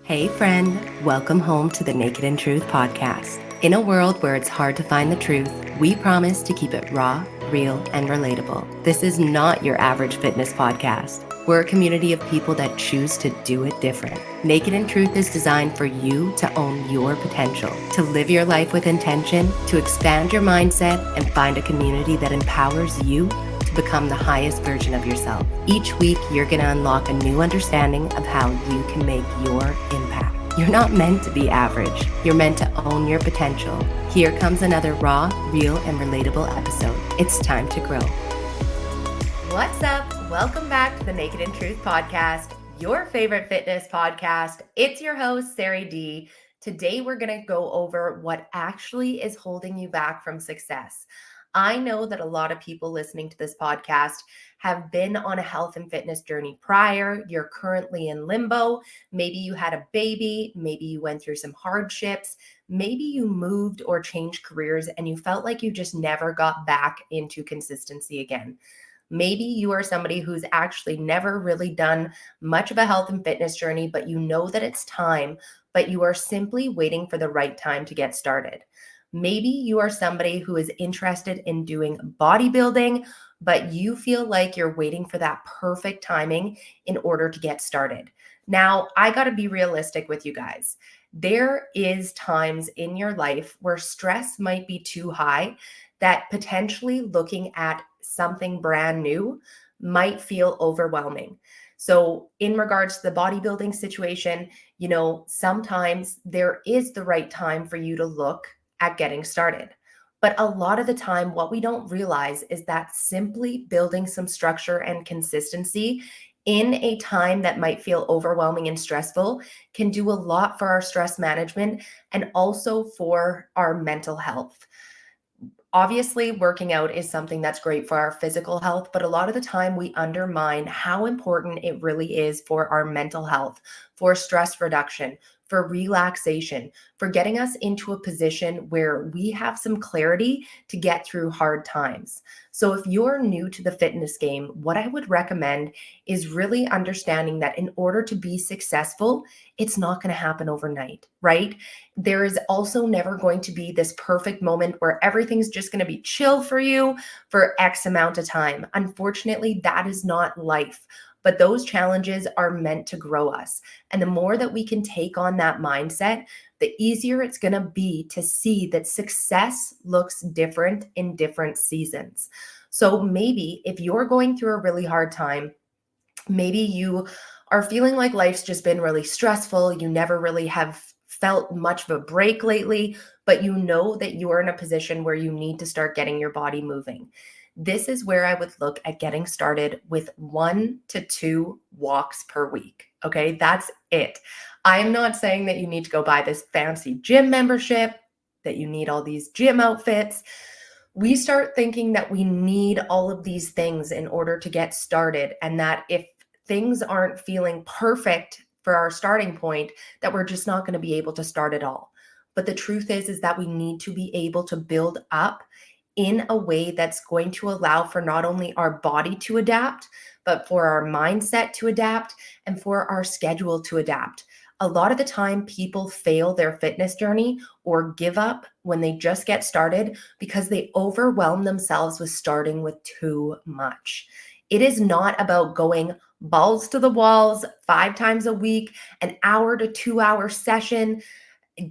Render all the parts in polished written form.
Hey friend, welcome home to the Naked and Truth podcast. In a world where it's hard to find the truth, we promise to keep it raw, real, and relatable. This is not your average fitness podcast. We're a community of people that choose to do it different. Naked and Truth is designed for you to own your potential, to live your life with intention, to expand your mindset, and find a community that empowers you to become the highest version of yourself. Each week, you're going to unlock a new understanding of how you can make your impact. You're not meant to be average. You're meant to own your potential. Here comes another raw, real, and relatable episode. It's time to grow. What's up? Welcome back to the Naked and Truth podcast, your favorite fitness podcast. It's your host, Sarah D. Today, we're going to go over what actually is holding you back from success. I know that a lot of people listening to this podcast have been on a health and fitness journey prior. You're currently in limbo. Maybe you had a baby. Maybe you went through some hardships. Maybe you moved or changed careers and you felt like you just never got back into consistency again. Maybe you are somebody who's actually never really done much of a health and fitness journey, but you know that it's time, but you are simply waiting for the right time to get started. Maybe you are somebody who is interested in doing bodybuilding, but you feel like you're waiting for that perfect timing in order to get started. Now, I got to be realistic with you guys. There is times in your life where stress might be too high that potentially looking at something brand new might feel overwhelming. So in regards to the bodybuilding situation, sometimes there is the right time for you to look at getting started. But a lot of the time, what we don't realize is that simply building some structure and consistency in a time that might feel overwhelming and stressful can do a lot for our stress management and also for our mental health. Obviously, working out is something that's great for our physical health, but a lot of the time we undermine how important it really is for our mental health, for stress reduction, for relaxation, for getting us into a position where we have some clarity to get through hard times. So if you're new to the fitness game, what I would recommend is really understanding that in order to be successful, it's not going to happen overnight, right? There is also never going to be this perfect moment where everything's just going to be chill for you for X amount of time. Unfortunately, that is not life. But those challenges are meant to grow us. And the more that we can take on that mindset, the easier it's going to be to see that success looks different in different seasons. So maybe if you're going through a really hard time, maybe you are feeling like life's just been really stressful. You never really have felt much of a break lately, but you know that you're in a position where you need to start getting your body moving. This is where I would look at getting started with 1 to 2 walks per week. Okay, that's it. I'm not saying that you need to go buy this fancy gym membership, that you need all these gym outfits. We start thinking that we need all of these things in order to get started, and that if things aren't feeling perfect for our starting point, that we're just not going to be able to start at all. But the truth is that we need to be able to build up in a way that's going to allow for not only our body to adapt, but for our mindset to adapt and for our schedule to adapt. A lot of the time, people fail their fitness journey or give up when they just get started because they overwhelm themselves with starting with too much. It is not about going balls to the walls 5 times a week, an hour to 2 hour session,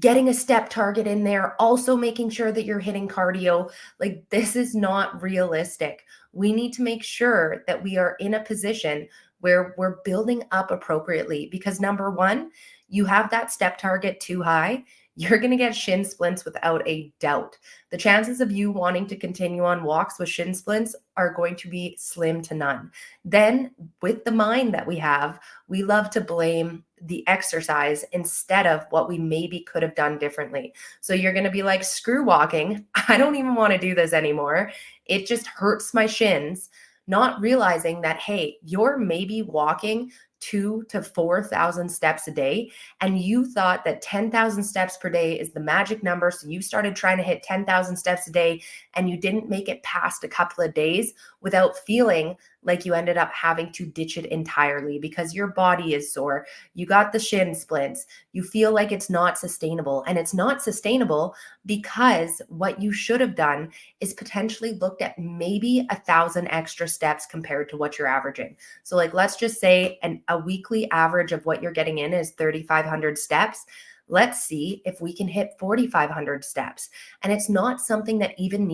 getting a step target in there, also making sure that you're hitting cardio. Like, this is not realistic. We need to make sure that we are in a position where we're building up appropriately, because number one, you have that step target too high, you're going to get shin splints without a doubt. The chances of you wanting to continue on walks with shin splints are going to be slim to none. Then, with the mind that we have, we love to blame the exercise instead of what we maybe could have done differently. So you're going to be like, screw walking. I don't even want to do this anymore. It just hurts my shins. Not realizing that, hey, you're maybe walking 2,000 to 4,000 steps a day, and you thought that 10,000 steps per day is the magic number. So you started trying to hit 10,000 steps a day and you didn't make it past a couple of days without feeling like you ended up having to ditch it entirely because your body is sore, you got the shin splints, you feel like it's not sustainable. And it's not sustainable because what you should have done is potentially looked at maybe 1,000 extra steps compared to what you're averaging. So like, let's just say a weekly average of what you're getting in is 3,500 steps. Let's see if we can hit 4,500 steps. And it's not something that even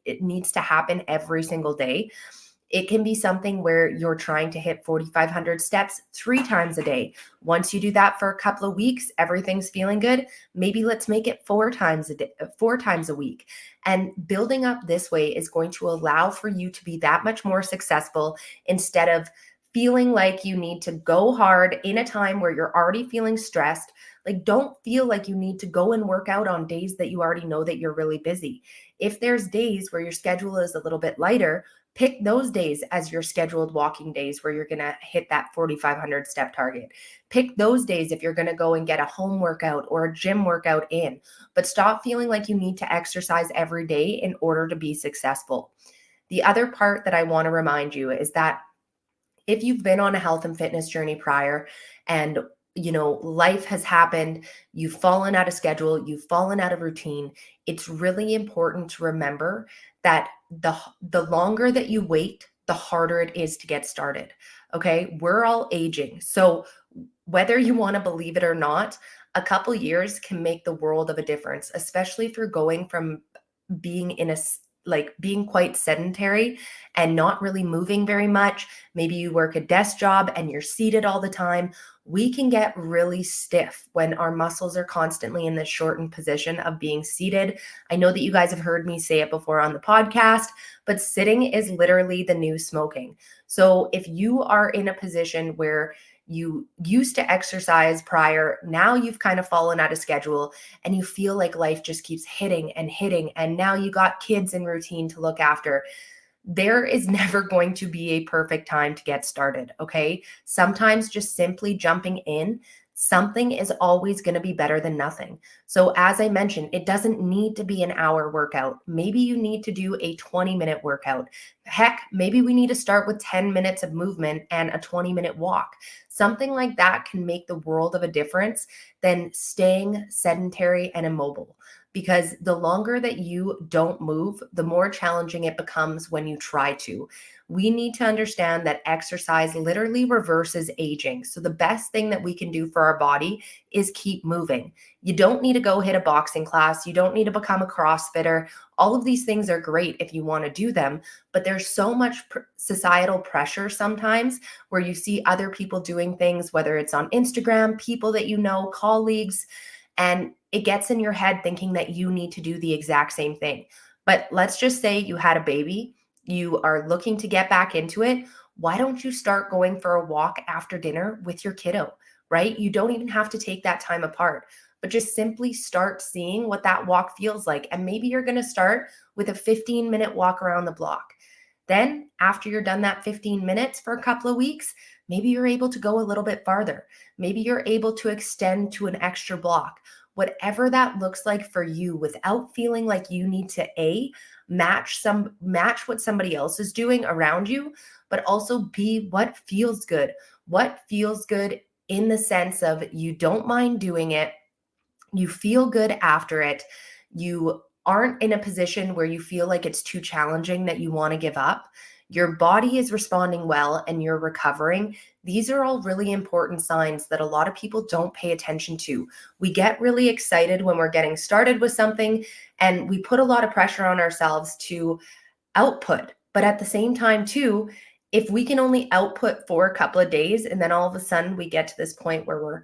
it needs to happen every single day. It can be something where you're trying to hit 4,500 steps 3 times a day. Once you do that for a couple of weeks, everything's feeling good. Maybe let's make it 4 times a day, 4 times a week. And building up this way is going to allow for you to be that much more successful instead of feeling like you need to go hard in a time where you're already feeling stressed. Like, don't feel like you need to go and work out on days that you already know that you're really busy. If there's days where your schedule is a little bit lighter, pick those days as your scheduled walking days where you're going to hit that 4,500 step target. Pick those days if you're going to go and get a home workout or a gym workout in, but stop feeling like you need to exercise every day in order to be successful. The other part that I want to remind you is that if you've been on a health and fitness journey prior and life has happened, you've fallen out of schedule, you've fallen out of routine, it's really important to remember that the longer that you wait, the harder it is to get started. Okay? We're all aging. So whether you want to believe it or not, a couple years can make the world of a difference, especially if you're going from being being quite sedentary and not really moving very much. Maybe you work a desk job and you're seated all the time. We can get really stiff when our muscles are constantly in this shortened position of being seated. I know that you guys have heard me say it before on the podcast, but sitting is literally the new smoking. So if you are in a position where you used to exercise prior, now you've kind of fallen out of schedule and you feel like life just keeps hitting and hitting, and now you got kids in routine to look after, there is never going to be a perfect time to get started, okay? Sometimes just simply jumping in, something is always going to be better than nothing. So as I mentioned, it doesn't need to be an hour workout. Maybe you need to do a 20-minute workout. Heck, maybe we need to start with 10 minutes of movement and a 20-minute walk. Something like that can make the world of a difference than staying sedentary and immobile. Because the longer that you don't move, the more challenging it becomes when you try to. We need to understand that exercise literally reverses aging. So the best thing that we can do for our body is keep moving. You don't need to go hit a boxing class. You don't need to become a CrossFitter. All of these things are great if you want to do them, but there's so much societal pressure sometimes where you see other people doing things, whether it's on Instagram, people that you know, colleagues, and it gets in your head thinking that you need to do the exact same thing. But let's just say you had a baby, you are looking to get back into it. Why don't you start going for a walk after dinner with your kiddo, right? You don't even have to take that time apart, but just simply start seeing what that walk feels like. And maybe you're going to start with a 15-minute walk around the block. Then after you're done that 15 minutes for a couple of weeks, maybe you're able to go a little bit farther. Maybe you're able to extend to an extra block. Whatever that looks like for you, without feeling like you need to match what somebody else is doing around you, but also be what feels good. What feels good in the sense of you don't mind doing it, you feel good after it, you aren't in a position where you feel like it's too challenging that you want to give up. Your body is responding well and you're recovering. These are all really important signs that a lot of people don't pay attention to. We get really excited when we're getting started with something and we put a lot of pressure on ourselves to output. But at the same time, too, if we can only output for a couple of days and then all of a sudden we get to this point where we're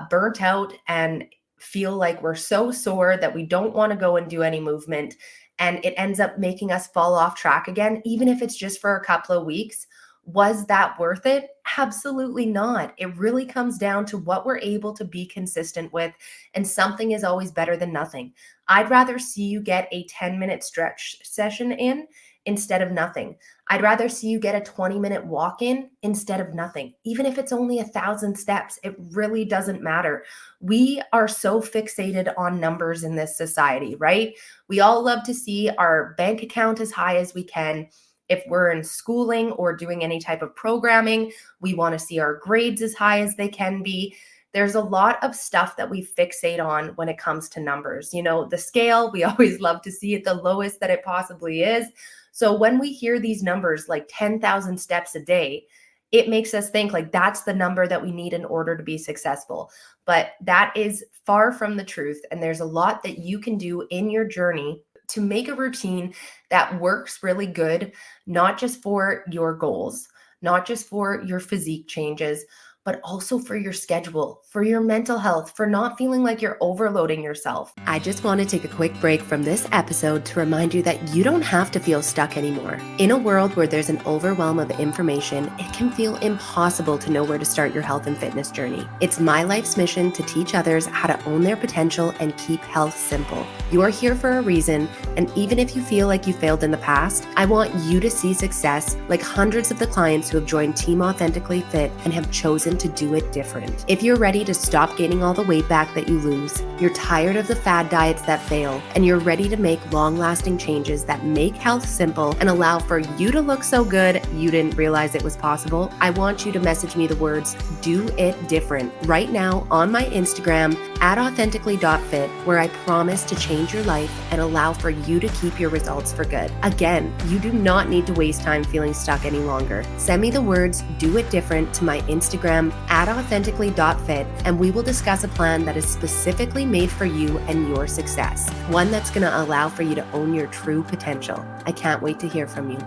burnt out and feel like we're so sore that we don't want to go and do any movement, and it ends up making us fall off track again, even if it's just for a couple of weeks, was that worth it? Absolutely not. It really comes down to what we're able to be consistent with, and something is always better than nothing. I'd rather see you get a 10-minute stretch session in instead of nothing. I'd rather see you get a 20-minute walk in instead of nothing. Even if it's only 1,000 steps, it really doesn't matter. We are so fixated on numbers in this society, right? We all love to see our bank account as high as we can. If we're in schooling or doing any type of programming, we want to see our grades as high as they can be. There's a lot of stuff that we fixate on when it comes to numbers. The scale, we always love to see it the lowest that it possibly is. So when we hear these numbers like 10,000 steps a day, it makes us think like that's the number that we need in order to be successful. But that is far from the truth. And there's a lot that you can do in your journey to make a routine that works really good, not just for your goals, not just for your physique changes, but also for your schedule, for your mental health, for not feeling like you're overloading yourself. I just want to take a quick break from this episode to remind you that you don't have to feel stuck anymore. In a world where there's an overwhelm of information, it can feel impossible to know where to start your health and fitness journey. It's my life's mission to teach others how to own their potential and keep health simple. You're here for a reason, and even if you feel like you failed in the past, I want you to see success like hundreds of the clients who have joined Team Authentically Fit and have chosen to do it different. If you're ready to stop gaining all the weight back that you lose, you're tired of the fad diets that fail, and you're ready to make long-lasting changes that make health simple and allow for you to look so good you didn't realize it was possible, I want you to message me the words "do it different" right now on my Instagram @authentically.fit, where I promise to change your life and allow for you to keep your results for good. Again, you do not need to waste time feeling stuck any longer. Send me the words "do it different" to my Instagram @authentically.fit, and we will discuss a plan that is specifically made for you and your success. One that's going to allow for you to own your true potential. I can't wait to hear from you.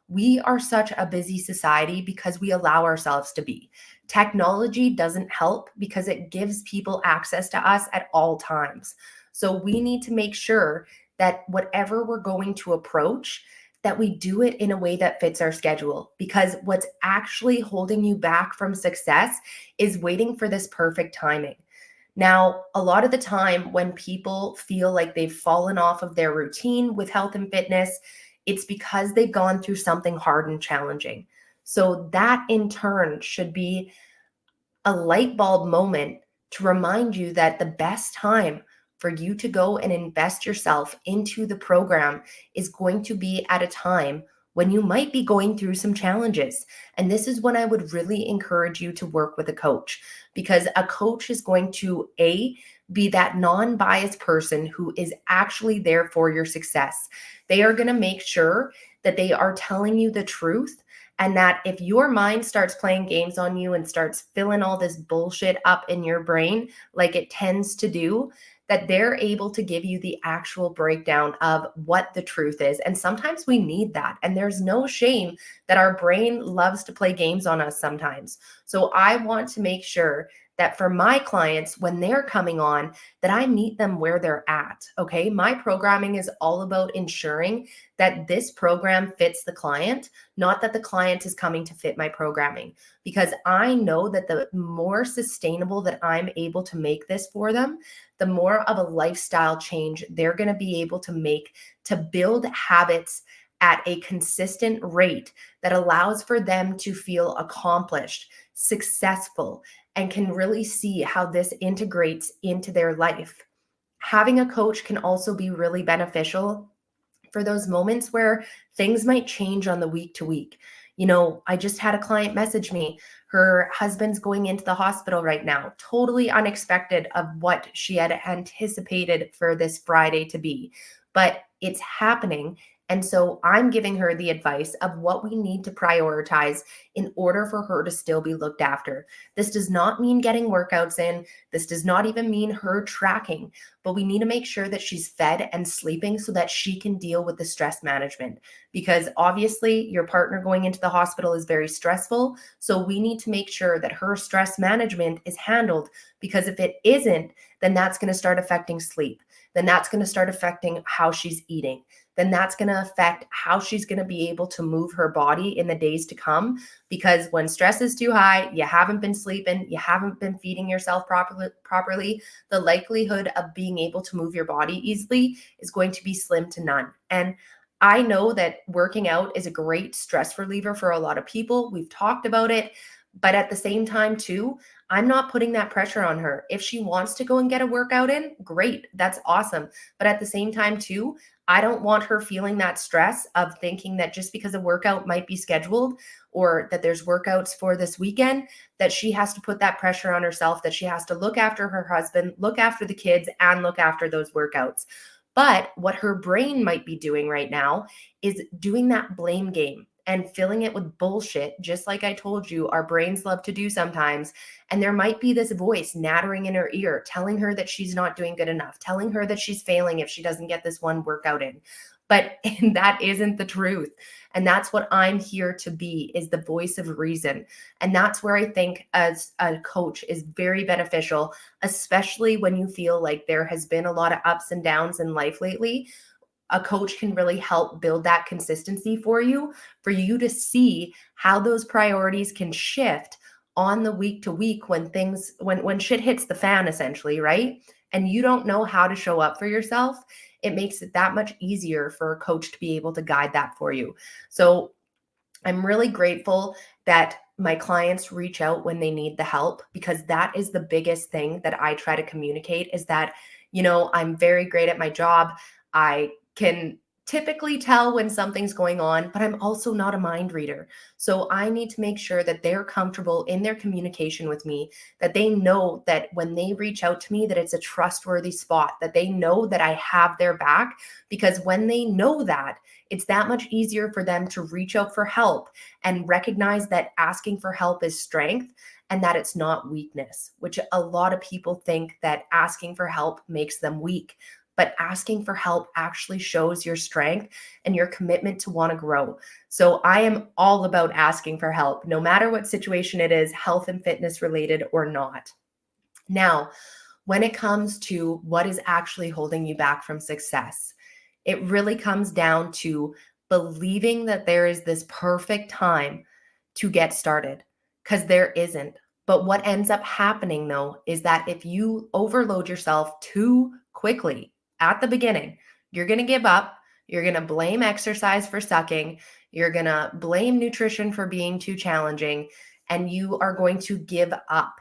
We are such a busy society because we allow ourselves to be. Technology doesn't help because it gives people access to us at all times. So we need to make sure that whatever we're going to approach, that we do it in a way that fits our schedule, because what's actually holding you back from success is waiting for this perfect timing. Now, a lot of the time when people feel like they've fallen off of their routine with health and fitness, it's because they've gone through something hard and challenging. So that in turn should be a light bulb moment to remind you that the best time for you to go and invest yourself into the program is going to be at a time when you might be going through some challenges. And this is when I would really encourage you to work with a coach, because a coach is going to be that non-biased person who is actually there for your success. They are going to make sure that they are telling you the truth, and that if your mind starts playing games on you and starts filling all this bullshit up in your brain like it tends to do, that they're able to give you the actual breakdown of what the truth is. And sometimes we need that. And there's no shame that our brain loves to play games on us sometimes. So I want to make sure that for my clients, when they're coming on, that I meet them where they're at. Okay. My programming is all about ensuring that this program fits the client, not that the client is coming to fit my programming, because I know that the more sustainable that I'm able to make this for them, the more of a lifestyle change they're going to be able to make to build habits at a consistent rate that allows for them to feel accomplished, successful, and can really see how this integrates into their life. Having a coach can also be really beneficial for those moments where things might change on the week to week. I just had a client message me. Her husband's going into the hospital right now, totally unexpected of what she had anticipated for this Friday to be, but it's happening. And so I'm giving her the advice of what we need to prioritize in order for her to still be looked after. This does not mean getting workouts in. This does not even mean her tracking, but we need to make sure that she's fed and sleeping so that she can deal with the stress management. Because obviously your partner going into the hospital is very stressful. So we need to make sure that her stress management is handled, because if it isn't, then that's going to start affecting sleep. Then that's going to start affecting how she's eating. Then that's going to affect how she's going to be able to move her body in the days to come. Because when stress is too high, you haven't been sleeping, you haven't been feeding yourself properly, the likelihood of being able to move your body easily is going to be slim to none. And I know that working out is a great stress reliever for a lot of people. We've talked about it. But at the same time, too, I'm not putting that pressure on her. If she wants to go and get a workout in, great. That's awesome. But at the same time, too, I don't want her feeling that stress of thinking that just because a workout might be scheduled or that there's workouts for this weekend, that she has to put that pressure on herself, that she has to look after her husband, look after the kids, and look after those workouts. But what her brain might be doing right now is doing that blame game and filling it with bullshit, just like I told you, our brains love to do sometimes. And there might be this voice nattering in her ear, telling her that she's not doing good enough, telling her that she's failing if she doesn't get this one workout in. But that isn't the truth. And that's what I'm here to be, is the voice of reason. And that's where I think as a coach is very beneficial, especially when you feel like there has been a lot of ups and downs in life lately. A coach can really help build that consistency for you to see how those priorities can shift on the week to week when shit hits the fan, essentially, right? And you don't know how to show up for yourself. It makes it that much easier for a coach to be able to guide that for you. So I'm really grateful that my clients reach out when they need the help, because that is the biggest thing that I try to communicate, is that, I'm very great at my job. I can typically tell when something's going on, but I'm also not a mind reader. So I need to make sure that they're comfortable in their communication with me, that they know that when they reach out to me, that it's a trustworthy spot, that they know that I have their back, because when they know that, it's that much easier for them to reach out for help and recognize that asking for help is strength and that it's not weakness, which a lot of people think that asking for help makes them weak. But asking for help actually shows your strength and your commitment to want to grow. So I am all about asking for help, no matter what situation it is, health and fitness related or not. Now, when it comes to what is actually holding you back from success, it really comes down to believing that there is this perfect time to get started, because there isn't. But what ends up happening, though, is that if you overload yourself too quickly at the beginning, you're going to give up. You're going to blame exercise for sucking. You're going to blame nutrition for being too challenging, and you are going to give up.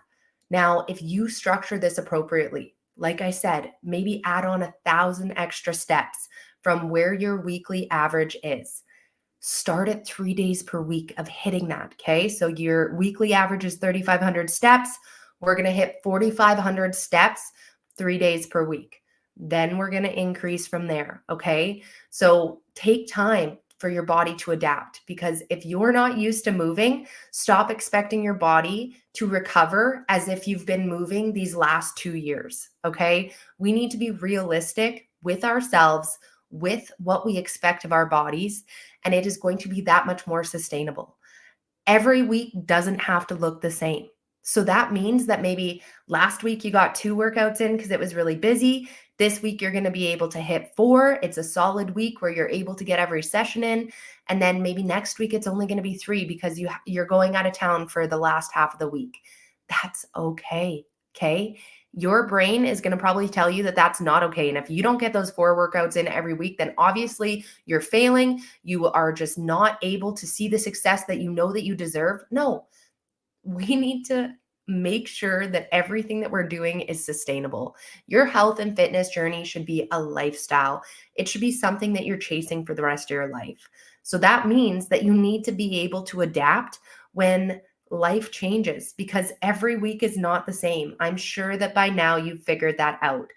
Now, if you structure this appropriately, like I said, maybe add on 1,000 extra steps from where your weekly average is. Start at 3 days per week of hitting that, okay? So your weekly average is 3,500 steps. We're going to hit 4,500 steps 3 days per week. Then we're going to increase from there, okay? So take time for your body to adapt, because if you're not used to moving, stop expecting your body to recover as if you've been moving these last 2 years, okay? We need to be realistic with ourselves, with what we expect of our bodies, and it is going to be that much more sustainable. Every week doesn't have to look the same. So that means that maybe last week you got 2 workouts in because it was really busy. This week you're going to be able to hit 4. It's a solid week where you're able to get every session in. And then maybe next week it's only going to be 3 because you're going out of town for the last half of the week. That's okay. Okay. Your brain is going to probably tell you that that's not okay. And if you don't get those 4 workouts in every week, then obviously you're failing. You are just not able to see the success that you know that you deserve. No, we need to make sure that everything that we're doing is sustainable. Your health and fitness journey should be a lifestyle. It should be something that you're chasing for the rest of your life. So that means that you need to be able to adapt when life changes, because every week is not the same. I'm sure that by now you've figured that out.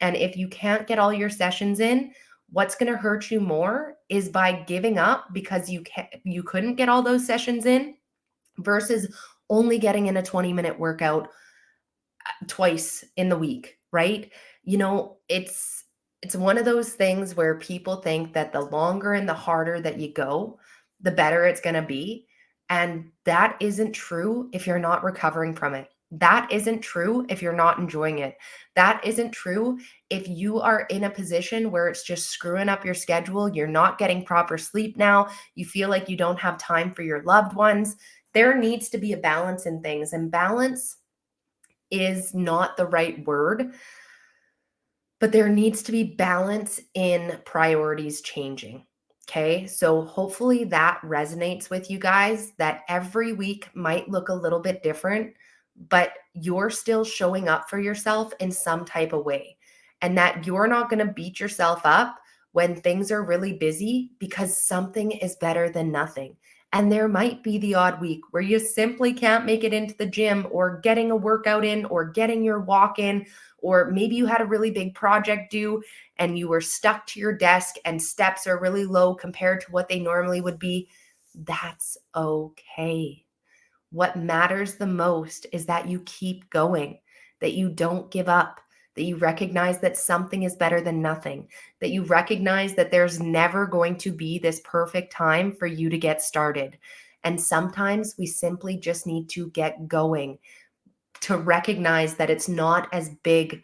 And if you can't get all your sessions in, what's going to hurt you more is by giving up because you couldn't get all those sessions in, versus only getting in a 20-minute workout twice in the week, right? It's one of those things where people think that the longer and the harder that you go, the better it's going to be. And that isn't true if you're not recovering from it. That isn't true if you're not enjoying it. That isn't true if you are in a position where it's just screwing up your schedule. You're not getting proper sleep now. You feel like you don't have time for your loved ones. There needs to be a balance in things, and balance is not the right word, but there needs to be balance in priorities changing. Okay. So hopefully that resonates with you guys, that every week might look a little bit different, but you're still showing up for yourself in some type of way, and that you're not going to beat yourself up when things are really busy, because something is better than nothing. And there might be the odd week where you simply can't make it into the gym, or getting a workout in, or getting your walk in, or maybe you had a really big project due and you were stuck to your desk and steps are really low compared to what they normally would be. That's okay. What matters the most is that you keep going, that you don't give up, that you recognize that something is better than nothing, that you recognize that there's never going to be this perfect time for you to get started. And sometimes we simply just need to get going, to recognize that it's not as big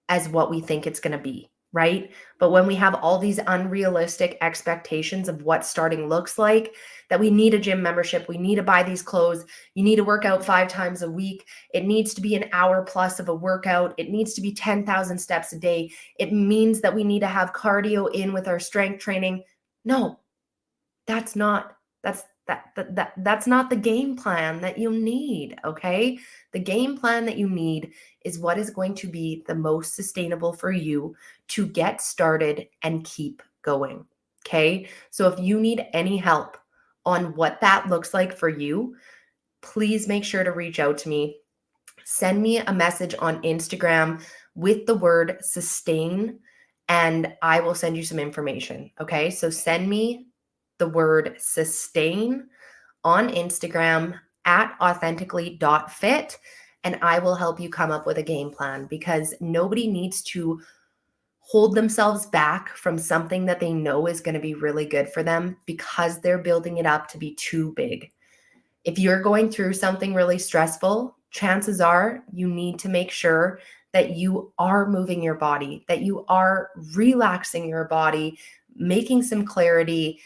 as what we think it's going to be, right? But when we have all these unrealistic expectations of what starting looks like, that we need a gym membership, we need to buy these clothes, you need to work out 5 times a week, it needs to be an hour plus of a workout, it needs to be 10,000 steps a day, it means that we need to have cardio in with our strength training. No, that's not that's not the game plan that you need, okay? The game plan that you need is what is going to be the most sustainable for you to get started and keep going, okay? So if you need any help on what that looks like for you, please make sure to reach out to me. Send me a message on Instagram with the word sustain, and I will send you some information, okay? So send me the word sustain on Instagram at authentically.fit, and I will help you come up with a game plan, because nobody needs to hold themselves back from something that they know is going to be really good for them because they're building it up to be too big. If you're going through something really stressful, chances are you need to make sure that you are moving your body, that you are relaxing your body, making some clarity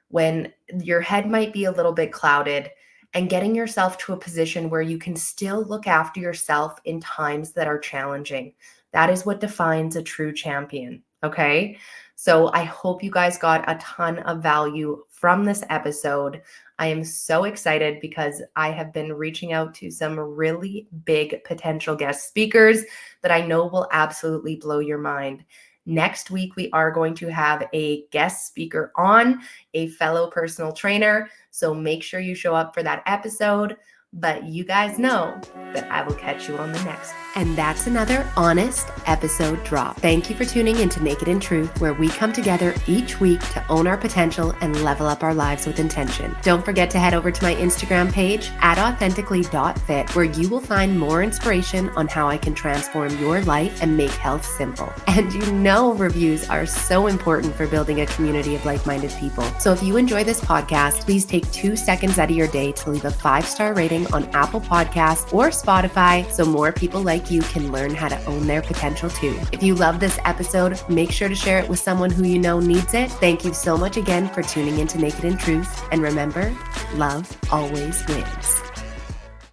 when your head might be a little bit clouded, and getting yourself to a position where you can still look after yourself in times that are challenging. That is what defines a true champion, okay? So I hope you guys got a ton of value from this episode. I am so excited because I have been reaching out to some really big potential guest speakers that I know will absolutely blow your mind. Next week, we are going to have a guest speaker on, a fellow personal trainer. So make sure you show up for that episode. But you guys know that I will catch you on the next. And that's another honest episode drop. Thank you for tuning into Naked in Truth, where we come together each week to own our potential and level up our lives with intention. Don't forget to head over to my Instagram page at authentically.fit, where you will find more inspiration on how I can transform your life and make health simple. And you know reviews are so important for building a community of like-minded people. So if you enjoy this podcast, please take 2 seconds out of your day to leave a 5-star rating on Apple Podcasts or Spotify, so more people like you can learn how to own their potential too. If you love this episode, make sure to share it with someone who you know needs it. Thank you so much again for tuning into Naked in Truth. And remember, love always wins.